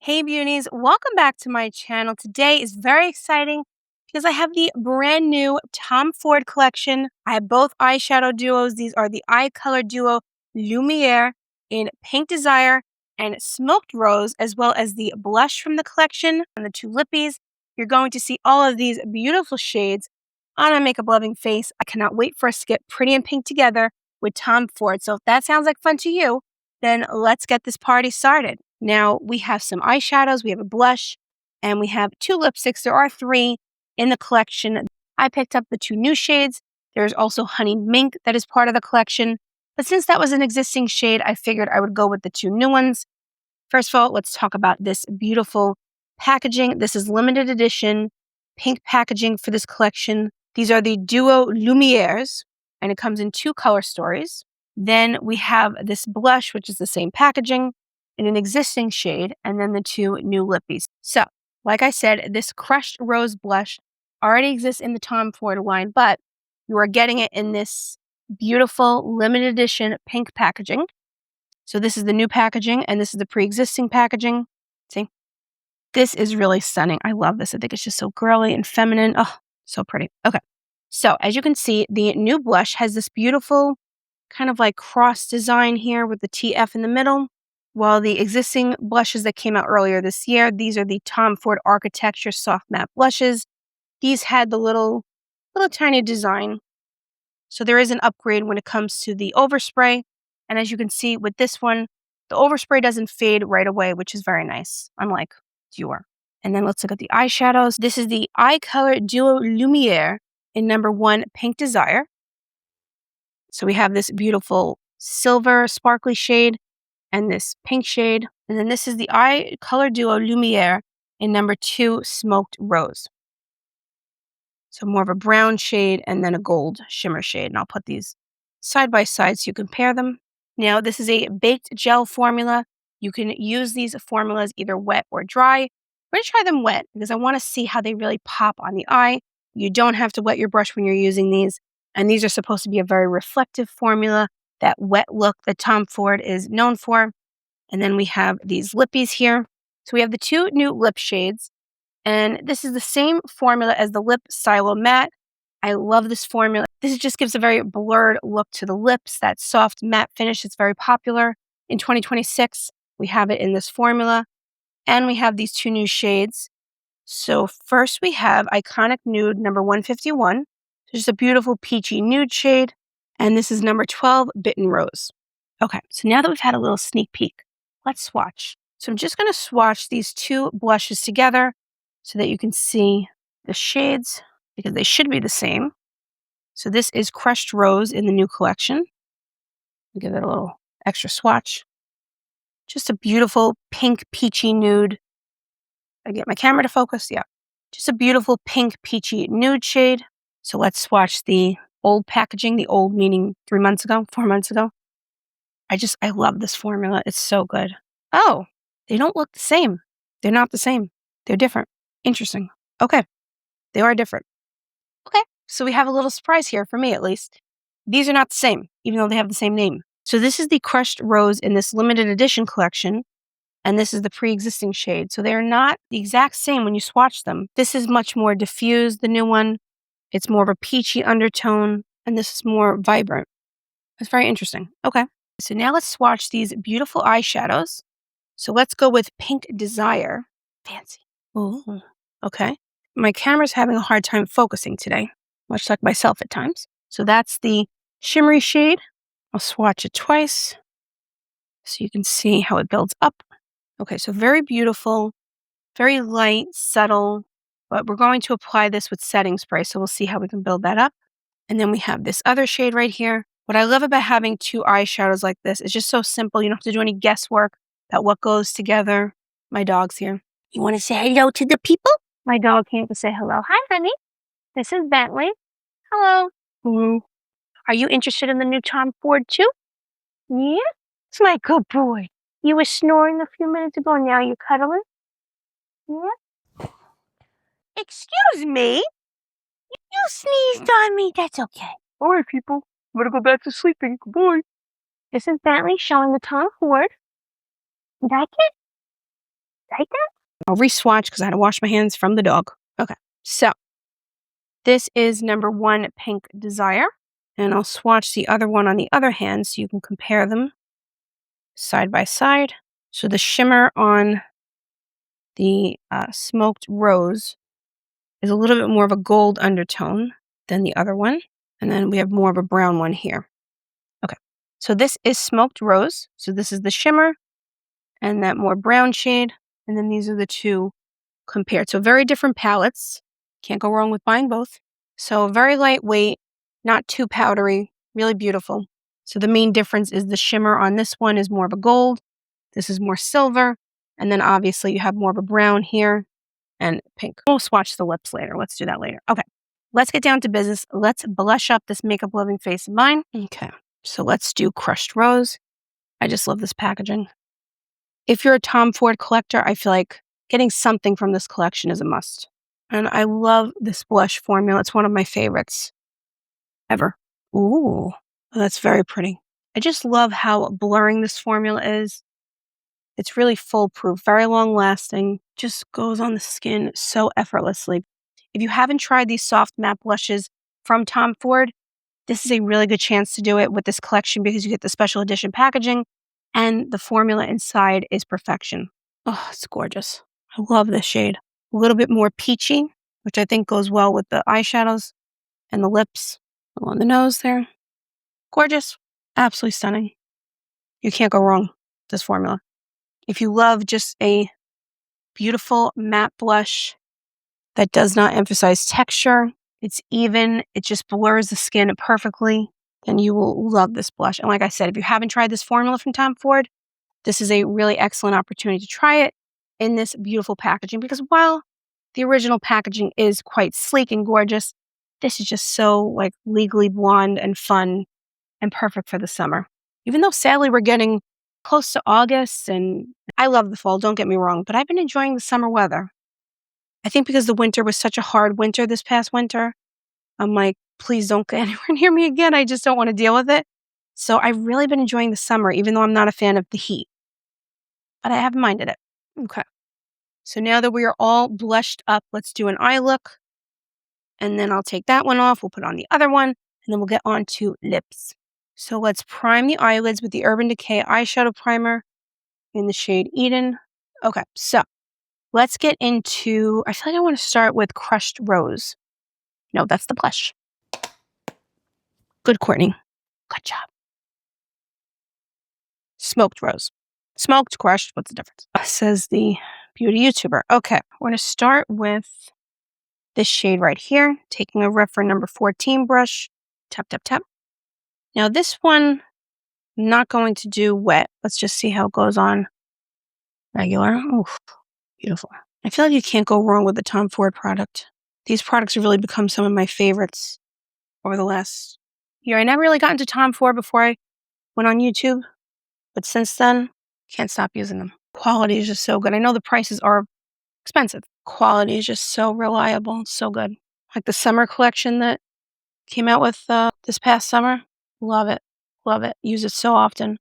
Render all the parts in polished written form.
Hey beauties, welcome back to my channel. Today is very exciting because I have the brand new Tom Ford collection. I have both eyeshadow duos. These are the Eye Color Duo Lumiere in Pink Desire and Smoked Rose, as well as the blush from the collection and the two lippies. You're going to see all of these beautiful shades on my makeup loving face. I cannot wait for us to get pretty and pink together with Tom Ford. So if that sounds like fun to you, then let's get this party started. Now, we have some eyeshadows, we have a blush, and we have two lipsticks. There are three in the collection. I picked up the two new shades. There's also Honey Mink that is part of the collection. But since that was an existing shade, I figured I would go with the two new ones. First of all, let's talk about this beautiful packaging. This is limited edition pink packaging for this collection. These are the Duo Lumières, and it comes in two color stories. Then we have this blush, which is the same packaging in an existing shade, and then the two new lippies. So, like I said, this crushed rose blush already exists in the Tom Ford line, but you are getting it in this beautiful limited edition pink packaging. So this is the new packaging, and this is the pre-existing packaging. See? This is really stunning. I love this. I think it's just so girly and feminine. Oh, so pretty. Okay. So as you can see, the new blush has this beautiful kind of like cross design here with the TF in the middle. While the existing blushes that came out earlier this year, these are the Tom Ford Architecture Soft Matte Blushes. These had the little tiny design. So there is an upgrade when it comes to the overspray. And as you can see with this one, the overspray doesn't fade right away, which is very nice, unlike Dior. And then let's look at the eyeshadows. This is the Eye Color Duo Lumiere in number 1 Pink Desire. So we have this beautiful silver sparkly shade and this pink shade. And then this is the Eye Color Duo Lumiere in number 2 Smoked Rose. So more of a brown shade and then a gold shimmer shade. And I'll put these side by side so you compare them. Now, this is a baked gel formula. You can use these formulas either wet or dry. We're going to try them wet because I want to see how they really pop on the eye. You don't have to wet your brush when you're using these. And these are supposed to be a very reflective formula, that wet look that Tom Ford is known for. And then we have these lippies here. So we have the two new lip shades. And this is the same formula as the Lip Stylo Matte. I love this formula. This just gives a very blurred look to the lips, that soft matte finish. It's very popular. In 2026, we have it in this formula. And we have these two new shades. So first we have Iconic Nude number 151. Just a beautiful peachy nude shade. And this is number 12, Bitten Rose. Okay, so now that we've had a little sneak peek, let's swatch. So I'm just going to swatch these two blushes together so that you can see the shades, because they should be the same. So this is Crushed Rose in the new collection. I'll give it a little extra swatch. Just a beautiful pink peachy nude. I get my camera to focus, yeah. Just a beautiful pink peachy nude shade. So let's swatch the old packaging, the old meaning 3 months ago, 4 months ago. I love this formula. It's so good. Oh, they don't look the same. They're not the same. They're different. Interesting. Okay. They are different. Okay. So we have a little surprise here, for me at least. These are not the same, even though they have the same name. So this is the Crushed Rose in this limited edition collection. And this is the pre-existing shade. So they're not the exact same when you swatch them. This is much more diffused, the new one. It's more of a peachy undertone. And this is more vibrant. It's very interesting. Okay. So now let's swatch these beautiful eyeshadows. So let's go with Pink Desire. Fancy. Ooh. Okay. My camera's having a hard time focusing today, much like myself at times. So that's the shimmery shade. I'll swatch it twice so you can see how it builds up. Okay, so very beautiful, very light, subtle, but we're going to apply this with setting spray, so we'll see how we can build that up. And then we have this other shade right here. What I love about having two eyeshadows like this is just so simple. You don't have to do any guesswork about what goes together. My dog's here. You want to say hello to the people? My dog came to say hello. Hi, honey. This is Bentley. Hello. Hello. Are you interested in the new Tom Ford too? Yeah? It's my good boy. You were snoring a few minutes ago, now you're cuddling? Yeah? Excuse me? You sneezed on me. That's okay. All right, people. I'm going to go back to sleeping. Goodbye. This is Bentley showing the Tom Ford. Like it? Like that? I'll re-swatch because I had to wash my hands from the dog. Okay, so this is number 1 Pink Desire. And I'll swatch the other one on the other hand so you can compare them side by side. So the shimmer on the smoked rose is a little bit more of a gold undertone than the other one. And then we have more of a brown one here. Okay, so this is smoked rose. So this is the shimmer and that more brown shade. And then these are the two compared. So very different palettes. Can't go wrong with buying both. So very lightweight, not too powdery, really beautiful. So the main difference is the shimmer on this one is more of a gold. This is more silver. And then obviously you have more of a brown here and pink. We'll swatch the lips later. Let's do that later. Okay, let's get down to business. Let's blush up this makeup loving face of mine. Okay, so let's do Crushed Rose. I just love this packaging. If you're a Tom Ford collector, I feel like getting something from this collection is a must. And I love this blush formula. It's one of my favorites ever. Ooh, that's very pretty. I just love how blurring this formula is. It's really foolproof, very long lasting, just goes on the skin so effortlessly. If you haven't tried these soft matte blushes from Tom Ford, this is a really good chance to do it with this collection because you get the special edition packaging and the formula inside is perfection. Oh, it's gorgeous. I love this shade. A little bit more peachy, which I think goes well with the eyeshadows and the lips along the nose there. Gorgeous. Absolutely stunning. You can't go wrong with this formula. If you love just a beautiful matte blush that does not emphasize texture, it's even, it just blurs the skin perfectly, then you will love this blush. And like I said, if you haven't tried this formula from Tom Ford, this is a really excellent opportunity to try it in this beautiful packaging because while the original packaging is quite sleek and gorgeous, this is just so like legally blonde and fun and perfect for the summer. Even though sadly we're getting close to August and I love the fall, don't get me wrong, but I've been enjoying the summer weather. I think because the winter was such a hard winter this past winter, I'm like, please don't get anywhere near me again. I just don't want to deal with it. So I've really been enjoying the summer, even though I'm not a fan of the heat. But I haven't minded it. Okay. So now that we are all blushed up, let's do an eye look. And then I'll take that one off. We'll put on the other one. And then we'll get on to lips. So let's prime the eyelids with the Urban Decay eyeshadow primer in the shade Eden. Okay, so let's get into, I feel like I want to start with Crushed Rose. No, that's the blush. Good, Courtney. Good job. Smoked Rose. Smoked, crushed, what's the difference? Says the beauty YouTuber. Okay, we're going to start with this shade right here. Taking a reference number 14 brush. Tap, tap, tap. Now this one, I'm not going to do wet. Let's just see how it goes on regular. Oof, beautiful. I feel like you can't go wrong with the Tom Ford product. These products have really become some of my favorites over the last year. I never really got into Tom Ford before I went on YouTube, but since then, can't stop using them. Quality is just so good. I know the prices are expensive. Quality is just so reliable, so good. Like the summer collection that came out with this past summer. Love it. Love it. Use it so often.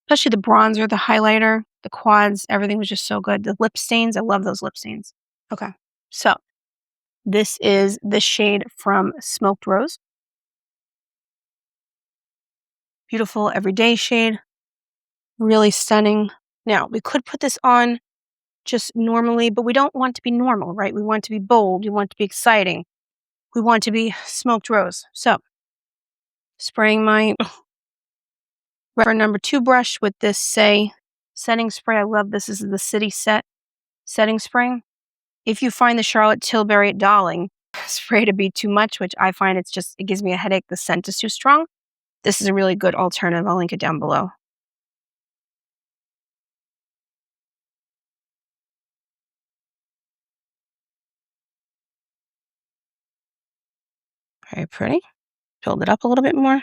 Especially the bronzer, the highlighter, the quads, everything was just so good. The lip stains, I love those lip stains. Okay, so this is the shade from Smoked Rose. Beautiful everyday shade. Really stunning. Now, we could put this on just normally, but we don't want to be normal, right? We want to be bold. We want to be exciting. We want to be Smoked Rose. So, spraying my reference number 2 brush with this setting spray. I love this. This is the City Set setting spray. If you find the Charlotte Tilbury Darling spray to be too much, which I find it gives me a headache, the scent is too strong, this is a really good alternative. I'll link it down below. Very pretty. Build it up a little bit more.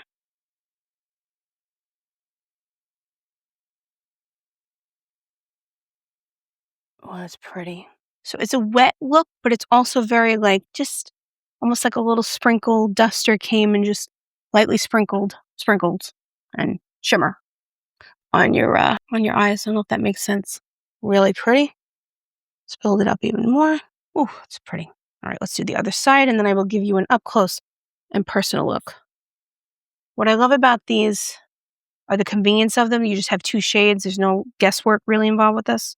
Oh, that's pretty. So it's a wet look, but it's also very like just almost like a little sprinkle duster came and just lightly sprinkled and shimmer on your eyes. I don't know if that makes sense. Really pretty. Let's build it up even more. Ooh, it's pretty. All right, let's do the other side, and then I will give you an up-close and personal look. What I love about these are the convenience of them. You just have 2 shades. There's no guesswork really involved with this.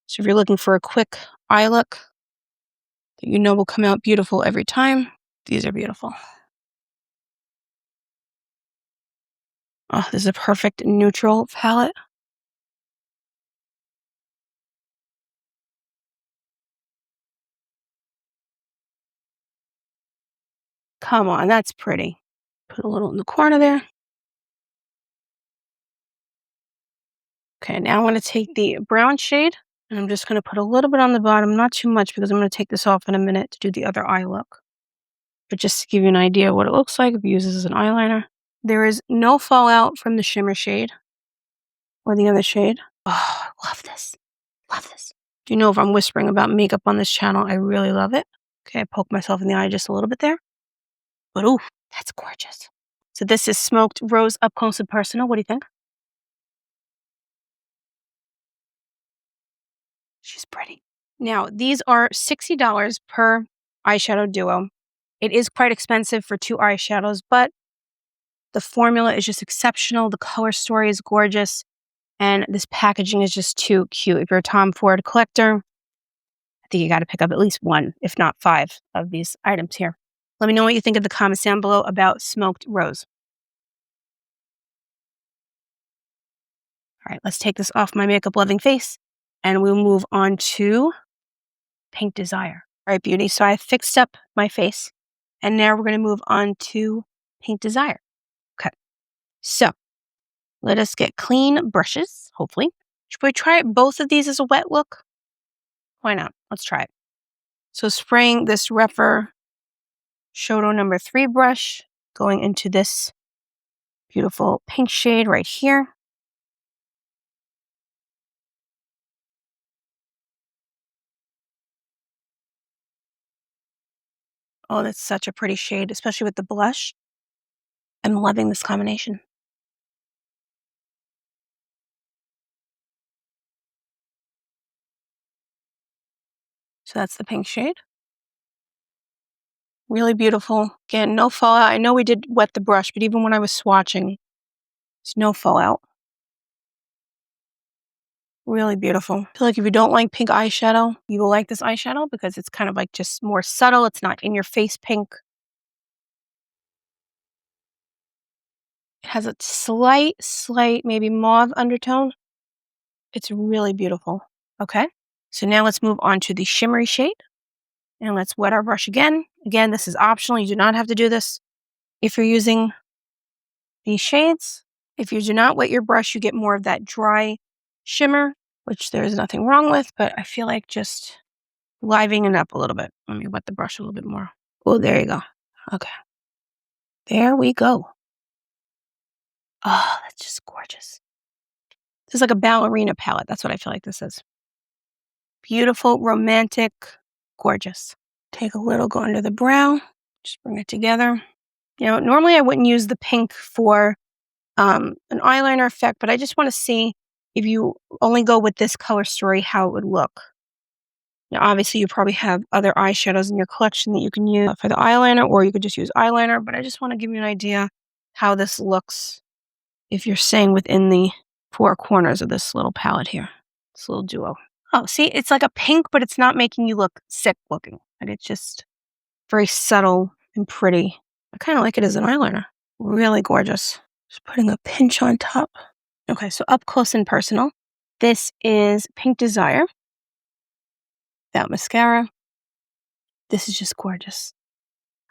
So if you're looking for a quick eye look that you know will come out beautiful every time, these are beautiful. Oh, this is a perfect neutral palette. Come on, that's pretty. Put a little in the corner there. Okay, now I'm going to take the brown shade, and I'm just going to put a little bit on the bottom, not too much because I'm going to take this off in a minute to do the other eye look. But just to give you an idea of what it looks like if you use this as an eyeliner. There is no fallout from the shimmer shade or the other shade. Oh, I love this. Love this. Do you know if I'm whispering about makeup on this channel? I really love it. Okay, I poked myself in the eye just a little bit there. But ooh, that's gorgeous. So this is Smoked Rose Up Close and Personal. What do you think? She's pretty. Now, these are $60 per eyeshadow duo. It is quite expensive for 2 eyeshadows, but the formula is just exceptional. The color story is gorgeous, and this packaging is just too cute. If you're a Tom Ford collector, I think you got to pick up at least 1, if not 5, of these items here. Let me know what you think in the comments down below about Smoked Rose. All right, let's take this off my makeup-loving face, and we'll move on to Pink Desire. All right, beauty. So I fixed up my face, and now we're going to move on to Pink Desire. Okay. So let us get clean brushes, hopefully. Should we try both of these as a wet look? Why not? Let's try it. So spraying this Rephr Shoto number 3 brush, going into this beautiful pink shade right here. Oh, that's such a pretty shade, especially with the blush. I'm loving this combination. So that's the pink shade. Really beautiful. Again, no fallout. I know we did wet the brush, but even when I was swatching, there's no fallout. Really beautiful. I feel like if you don't like pink eyeshadow, you will like this eyeshadow because it's kind of like just more subtle. It's not in your face pink. It has a slight maybe mauve undertone. It's really beautiful. Okay. So now let's move on to the shimmery shade. And let's wet our brush again. Again, this is optional. You do not have to do this if you're using these shades. If you do not wet your brush, you get more of that dry shimmer, which there's nothing wrong with, but I feel like just livening it up a little bit. Let me wet the brush a little bit more. Oh, there you go. Okay. There we go. Oh, that's just gorgeous. This is like a ballerina palette. That's what I feel like this is. Beautiful, romantic, gorgeous. Take a little, go under the brow. Just bring it together. You know, normally I wouldn't use the pink for an eyeliner effect, but I just want to see if you only go with this color story, how it would look. Now, obviously, you probably have other eyeshadows in your collection that you can use for the eyeliner, or you could just use eyeliner, but I just want to give you an idea how this looks if you're staying within the 4 corners of this little palette here, this little duo. Oh, see, it's like a pink, but it's not making you look sick looking. And it's just very subtle and pretty. I kind of like it as an eyeliner. Really gorgeous. Just putting a pinch on top. Okay, so up close and personal. This is Pink Desire. Without mascara. This is just gorgeous.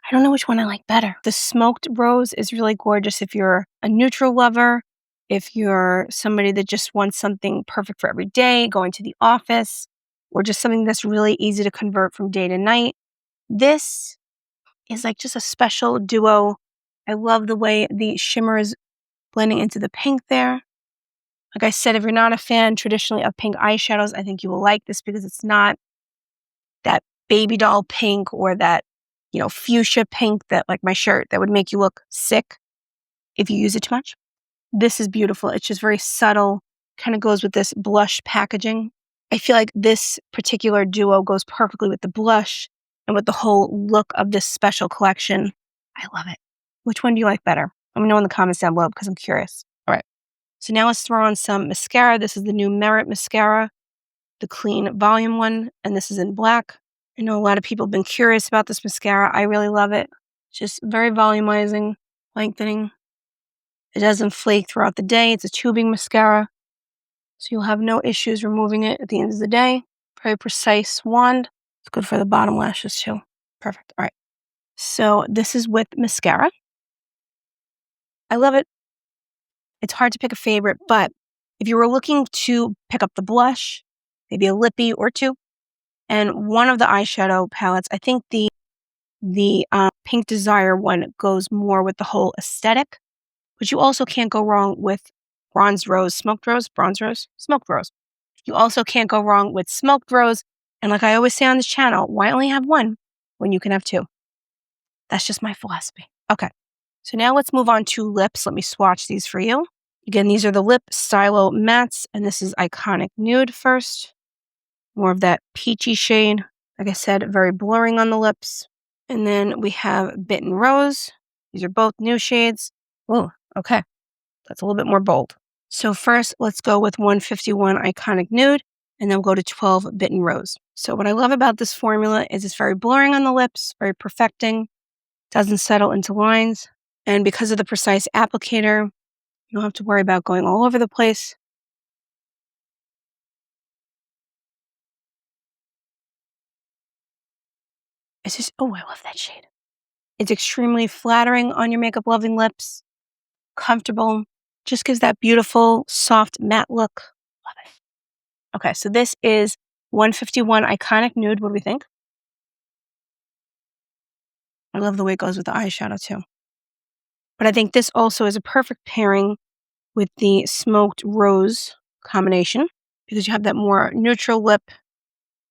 I don't know which one I like better. The Smoked Rose is really gorgeous if you're a neutral lover, if you're somebody that just wants something perfect for every day, going to the office, or just something that's really easy to convert from day to night. This is like just a special duo. I love the way the shimmer is blending into the pink there. Like I said, if you're not a fan traditionally of pink eyeshadows, I think you will like this because it's not that baby doll pink or that, you know, fuchsia pink that, like my shirt, that would make you look sick if you use it too much. This is beautiful. It's just very subtle, kind of goes with this blush packaging. I feel like this particular duo goes perfectly with the blush and with the whole look of this special collection. I love it. Which one do you like better? Let me know in the comments down below because I'm curious. All right. So now let's throw on some mascara. This is the new Merit mascara, the clean volume one, and this is in black. I know a lot of people have been curious about this mascara. I really love it. It's just very volumizing, lengthening. It doesn't flake throughout the day. It's a tubing mascara, so you'll have no issues removing it at the end of the day. Very precise wand. It's good for the bottom lashes too. Perfect. All right. So this is with mascara. I love it. It's hard to pick a favorite, but if you were looking to pick up the blush, maybe a lippy or two, and one of the eyeshadow palettes, I think the Pink Desire one goes more with the whole aesthetic, but you also can't go wrong with bronze rose, smoked rose, bronze rose, smoked rose. You also can't go wrong with smoked rose. And like I always say on this channel, why only have one when you can have two? That's just my philosophy. Okay. So now let's move on to lips. Let me swatch these for you. Again, these are the Lip Stylo Mattes, and this is Iconic Nude first. More of that peachy shade. Like I said, very blurring on the lips. And then we have Bitten Rose. These are both new shades. Oh, okay. That's a little bit more bold. So first, let's go with 151 Iconic Nude, and then we'll go to 12 Bitten Rose. So what I love about this formula is it's very blurring on the lips, very perfecting, doesn't settle into lines. And because of the precise applicator, you don't have to worry about going all over the place. It's just, oh, I love that shade. It's extremely flattering on your makeup loving lips, comfortable, just gives that beautiful, soft, matte look. Love it. Okay, so this is 151 Iconic Nude. What do we think? I love the way it goes with the eyeshadow too. But I think this also is a perfect pairing with the Smoked Rose combination because you have that more neutral lip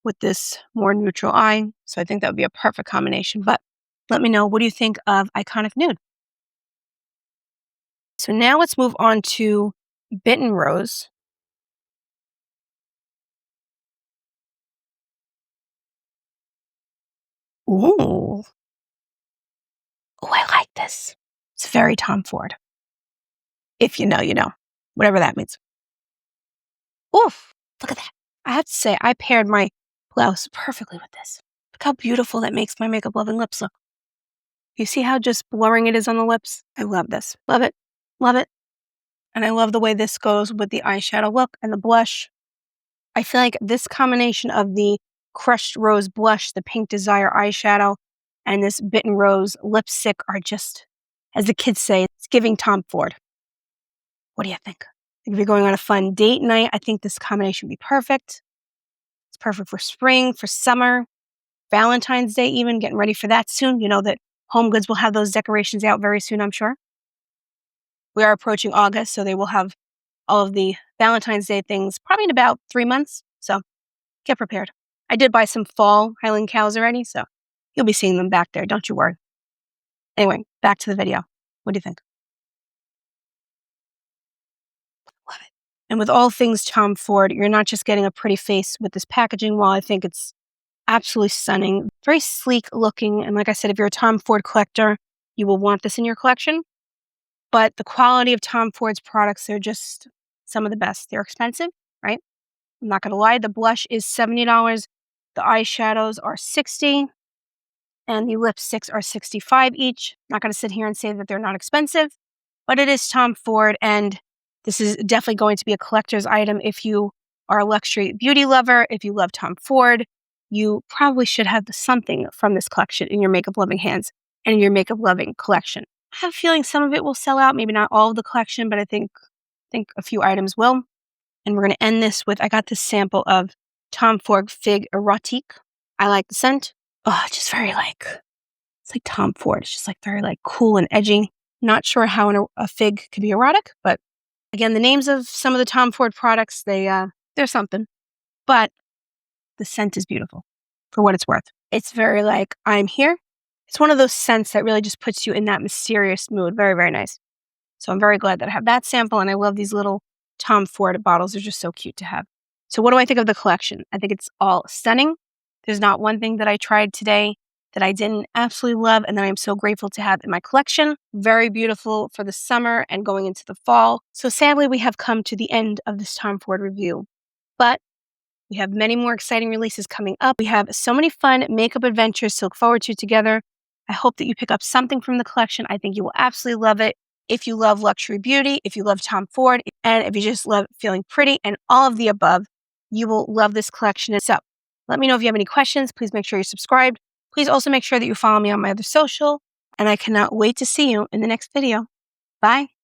with this more neutral eye. So I think that would be a perfect combination. But let me know, what do you think of Iconic Nude? So now let's move on to Bitten Rose. Ooh. Oh, I like this. It's very Tom Ford. If you know, you know. Whatever that means. Oof. Look at that. I have to say, I paired my blouse perfectly with this. Look how beautiful that makes my makeup loving lips look. You see how just blurring it is on the lips? I love this. Love it. Love it. And I love the way this goes with the eyeshadow look and the blush. I feel like this combination of the Crushed Rose blush, the Pink Desire eyeshadow, and this Bitten Rose lipstick are just, as the kids say, it's giving Tom Ford. What do you think? If you're going on a fun date night, I think this combination would be perfect. It's perfect for spring, for summer, Valentine's Day even, getting ready for that soon. You know that Home Goods will have those decorations out very soon, I'm sure. We are approaching August, so they will have all of the Valentine's Day things probably in about 3 months. So get prepared. I did buy some fall Highland cows already, so you'll be seeing them back there. Don't you worry. Anyway, back to the video. What do you think? Love it. And with all things Tom Ford, you're not just getting a pretty face with this packaging. While I think it's absolutely stunning, very sleek looking. And like I said, if you're a Tom Ford collector, you will want this in your collection. But the quality of Tom Ford's products, they're just some of the best. They're expensive, right? I'm not going to lie. The blush is $70. The eyeshadows are $60. And the lipsticks are $65 each. I'm not going to sit here and say that they're not expensive, but it is Tom Ford. And this is definitely going to be a collector's item. If you are a luxury beauty lover, if you love Tom Ford, you probably should have something from this collection in your makeup loving hands and in your makeup loving collection. I have a feeling some of it will sell out, maybe not all of the collection, but I think a few items will. And we're going to end this with, I got this sample of Tom Ford Fig Erotique. I like the scent. Oh, just very it's like Tom Ford. It's just like very cool and edgy. Not sure how a fig could be erotic, but again, the names of some of the Tom Ford products, they're something. But the scent is beautiful for what it's worth. It's very I'm here. It's one of those scents that really just puts you in that mysterious mood. Very, very nice. So I'm very glad that I have that sample, and I love these little Tom Ford bottles. They're just so cute to have. So what do I think of the collection? I think it's all stunning. There's not one thing that I tried today that I didn't absolutely love and that I'm so grateful to have in my collection. Very beautiful for the summer and going into the fall. So sadly, we have come to the end of this Tom Ford review, but we have many more exciting releases coming up. We have so many fun makeup adventures to look forward to together. I hope that you pick up something from the collection. I think you will absolutely love it. If you love luxury beauty, if you love Tom Ford, and if you just love feeling pretty and all of the above, you will love this collection. So let me know if you have any questions. Please make sure you're subscribed. Please also make sure that you follow me on my other social, and I cannot wait to see you in the next video. Bye.